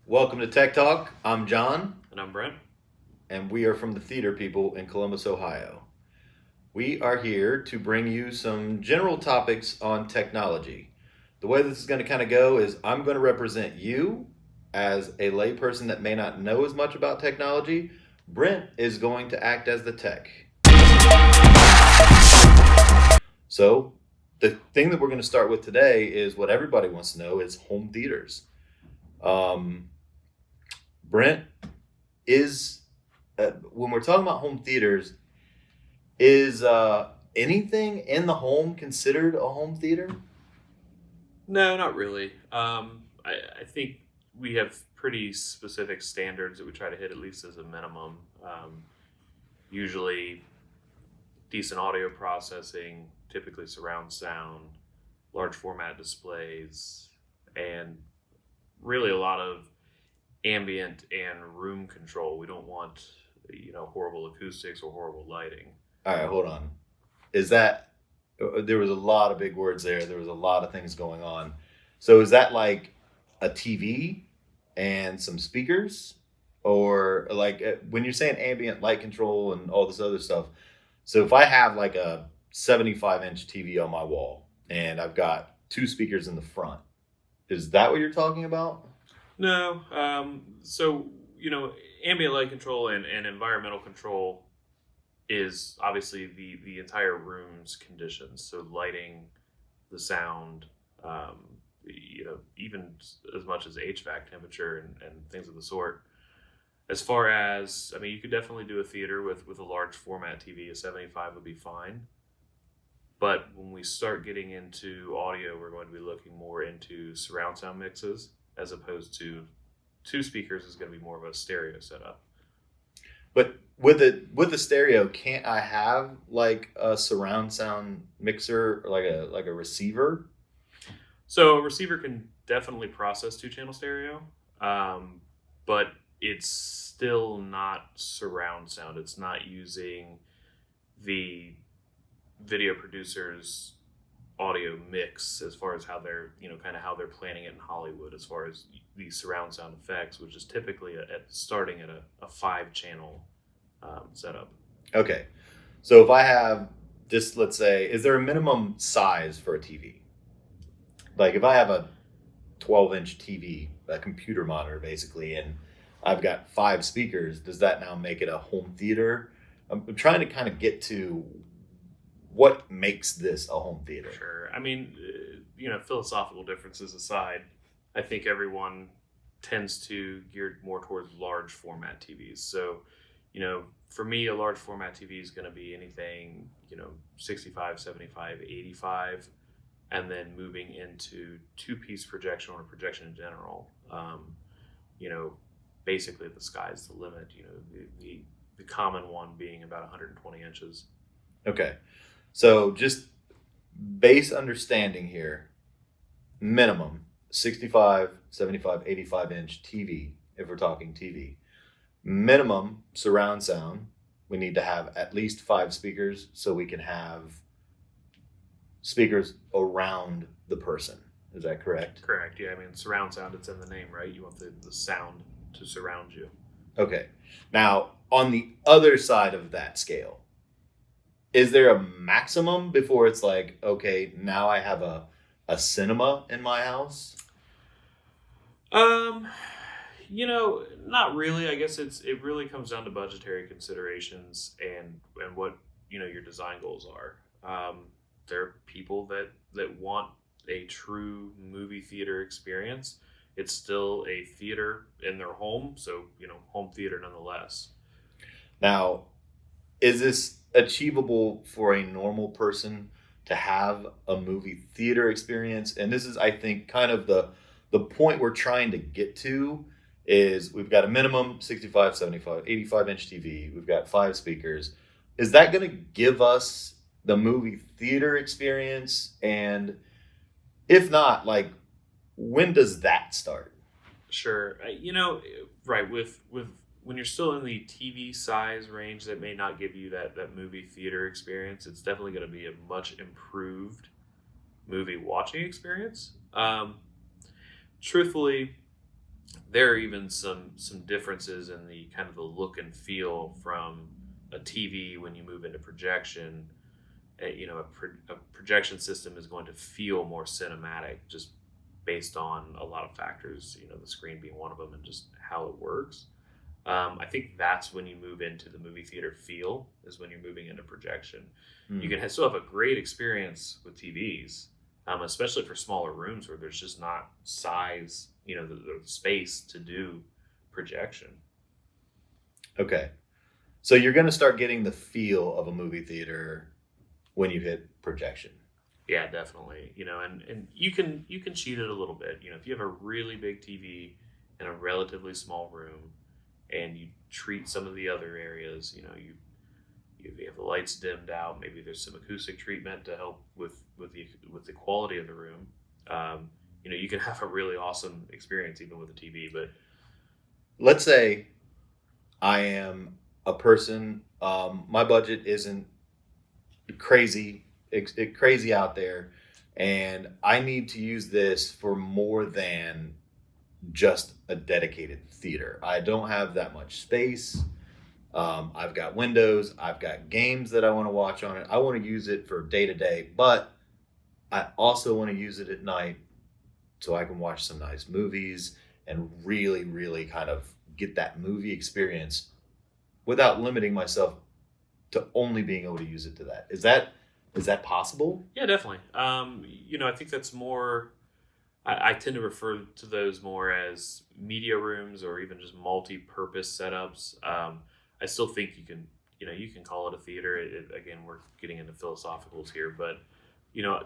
Welcome to Tech Talk. I'm John, And I'm Brent. and we are from the Theater People in Columbus, Ohio. We are here to bring you some general topics on technology. The way this is going to kind of go is I'm going to represent you as a layperson that may not know as much about technology. Brent is going to act as the tech. So, the thing that we're going to start with today is what everybody wants to know is home theaters. Um, Brent, is when we're talking about home theaters, is anything in the home considered a home theater? No, not really. I think we have pretty specific standards that we try to hit at least as a minimum. Usually, decent audio processing, typically surround sound, large format displays, and really a lot of ambient and room control. We don't want horrible acoustics or horrible lighting. All right, hold on. Is that there was a lot of big words there? There was a lot of things going on. So is that like a TV and some speakers, or like when you're saying ambient light control and all this other stuff? So if I have like a 75-inch TV on my wall and I've got two speakers in the front, is that what you're talking about? No. Ambient light control and environmental control is obviously the entire room's conditions. So lighting, the sound, even as much as HVAC temperature and things of the sort. As far as, I mean, you could definitely do a theater with a large format TV. A 75 would be fine. But when we start getting into audio, we're going to be looking more into surround sound mixes as opposed to two speakers is going to be more of a stereo setup. But with the stereo, can't I have like a surround sound mixer, or like a receiver? So a receiver can definitely process two-channel stereo, but it's still not surround sound. It's not using the video producer's audio mix as far as how they're, kind of how they're planning it in Hollywood as far as the surround sound effects, which is typically starting at a 5-channel setup. Okay. So if I have just, let's say, is there a minimum size for a TV? Like if I have a 12-inch TV, a computer monitor basically, and I've got 5 speakers, does that now make it a home theater? I'm trying to kind of get to what makes this a home theater. Sure. I mean, philosophical differences aside, I think everyone tends to gear more towards large format TVs. So, for me, a large format TV is going to be anything, 65, 75, 85, and then moving into two-piece projection or projection in general. Basically the sky's the limit, the common one being about 120 inches. Okay. So just base understanding here, minimum 65, 75, 85-inch TV, if we're talking TV. Minimum surround sound, we need to have at least 5 speakers so we can have speakers around the person. Is that correct? Correct. Yeah, I mean, surround sound, it's in the name, right? You want the sound to surround you. Okay. Now, on the other side of that scale, is there a maximum before it's like, okay, now I have a cinema in my house? Not really. I guess it really comes down to budgetary considerations and what, your design goals are. There are people that want a true movie theater experience. It's still a theater in their home, so, home theater nonetheless. Now, is this achievable for a normal person to have a movie theater experience? And this is, I think, kind of the point we're trying to get to is we've got a minimum 65, 75, 85-inch TV. We've got 5 speakers. Is that going to give us the movie theater experience? And if not, like, when does that start? Sure. Right, with when you're still in the TV size range, that may not give you that movie theater experience. It's definitely going to be a much improved movie watching experience. Truthfully, there are even some differences in the kind of the look and feel from a TV when you move into projection. A projection system is going to feel more cinematic just based on a lot of factors. The screen being one of them, and just how it works. I think that's when you move into the movie theater feel, is when you're moving into projection. You Hmm. can still have a great experience with TVs, especially for smaller rooms where there's just not size, the space to do projection. Okay. So you're going to start getting the feel of a movie theater when you hit projection. Yeah, definitely. And you can cheat it a little bit. If you have a really big TV in a relatively small room, and you treat some of the other areas, you have the lights dimmed out. Maybe there's some acoustic treatment to help with the quality of the room. You can have a really awesome experience even with a TV. But Let's say I am a person, my budget isn't crazy, crazy out there, and I need to use this for more than just a dedicated theater. I don't have that much space. I've got windows. I've got games that I want to watch on it. I want to use it for day to day, but I also want to use it at night so I can watch some nice movies and really, really kind of get that movie experience without limiting myself to only being able to use it to that. Is that possible? yeah, definitely. I think that's more. I tend to refer to those more as media rooms or even just multi-purpose setups. I still think you can call it a theater. Again, we're getting into philosophicals here, but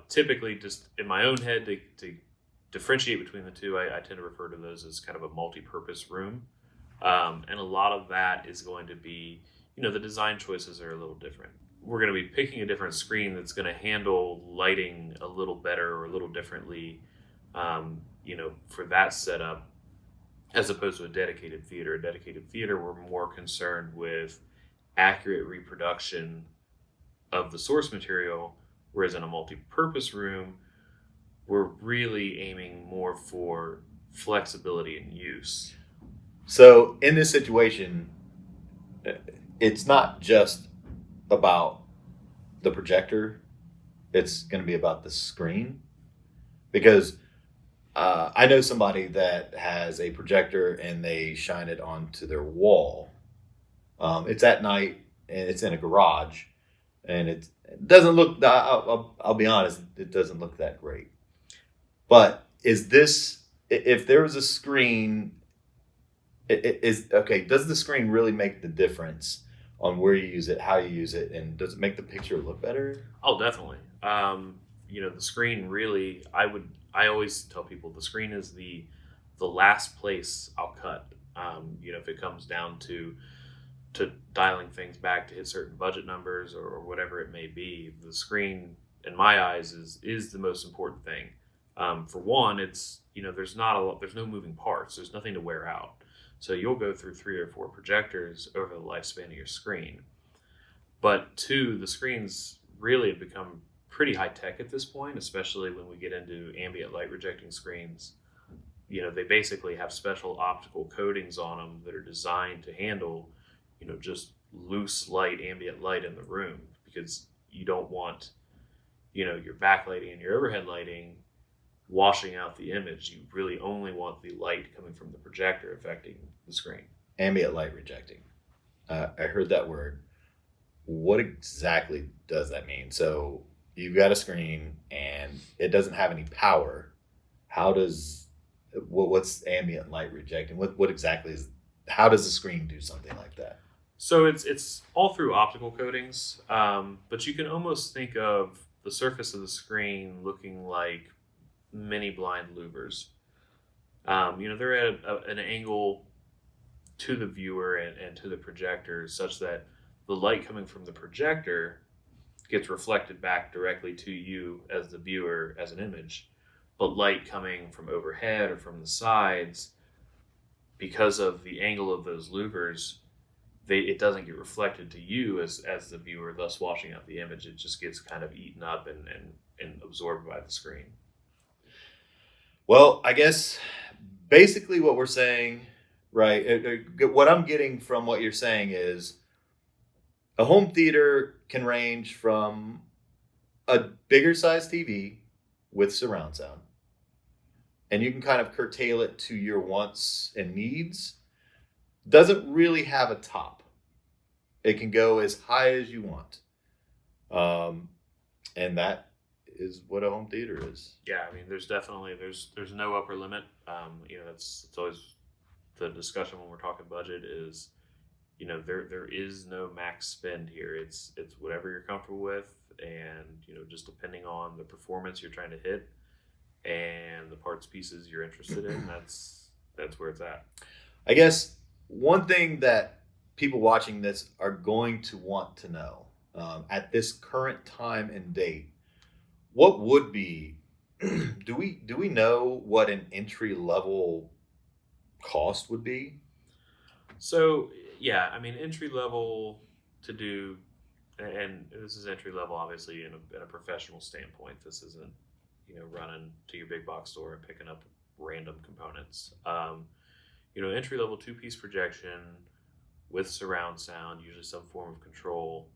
typically, just in my own head, to differentiate between the two, I tend to refer to those as kind of a multi-purpose room, and a lot of that is going to be, the design choices are a little different. We're going to be picking a different screen that's going to handle lighting a little better or a little differently, for that setup, as opposed to a dedicated theater. A dedicated theater, we're more concerned with accurate reproduction of the source material, whereas in a multi-purpose room, we're really aiming more for flexibility and use. So in this situation, it's not just about the projector. It's going to be about the screen because I know somebody that has a projector and they shine it onto their wall. It's at night and it's in a garage, and it doesn't look. I'll be honest, it doesn't look that great. But is this if there was a screen? Is okay. Does the screen really make the difference on where you use it, how you use it, and does it make the picture look better? Oh, definitely. The screen really. I always tell people the screen is the last place I'll cut. If it comes down to dialing things back to hit certain budget numbers or whatever it may be, the screen, in my eyes, is the most important thing. For one, it's there's not a lot, there's no moving parts, there's nothing to wear out, so you'll go through 3 or 4 projectors over the lifespan of your screen. But two, the screens really have become pretty high tech at this point, especially when we get into ambient light rejecting screens. They basically have special optical coatings on them that are designed to handle just loose light, ambient light in the room, because you don't want your backlighting and your overhead lighting washing out the image. You really only want the light coming from the projector affecting the screen. Ambient light rejecting. I heard that word. What exactly does that mean? So you've got a screen and it doesn't have any power. How does what's ambient light rejecting? What exactly is? How does the screen do something like that? So it's all through optical coatings, but you can almost think of the surface of the screen looking like mini blind louvers. They're at an angle to the viewer and to the projector, such that the light coming from the projector gets reflected back directly to you as the viewer as an image. But light coming from overhead or from the sides, because of the angle of those louvers, it doesn't get reflected to you as the viewer, thus washing out the image. It just gets kind of eaten up and absorbed by the screen. Well, I guess basically what we're saying, right? What I'm getting from what you're saying is a home theater can range from a bigger size TV with surround sound, and you can kind of curtail it to your wants and needs. Doesn't really have a top. It can go as high as you want. And that is what a home theater is. Yeah, I mean, there's definitely there's no upper limit. It's always the discussion when we're talking budget is, there is no max spend here. It's whatever you're comfortable with, and just depending on the performance you're trying to hit and the parts pieces you're interested in, that's where it's at. I guess one thing that people watching this are going to want to know, at this current time and date, what would be do we know what an entry level cost would be? So yeah, I mean, entry level to do, and this is entry level obviously in a professional standpoint. This isn't running to your big box store and picking up random components. Entry level 2-piece projection with surround sound, usually some form of control.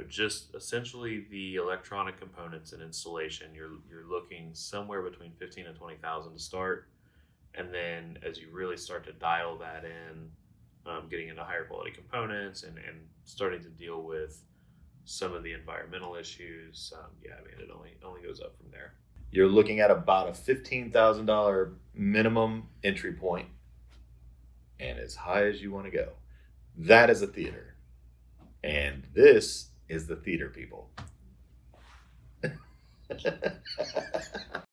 Just essentially the electronic components and installation. You're looking somewhere between 15 and 20,000 to start, and then as you really start to dial that in, getting into higher quality components and starting to deal with some of the environmental issues. I mean, it only goes up from there. You're looking at about a $15,000 minimum entry point, and as high as you want to go. That is a theater, and this is the theater people.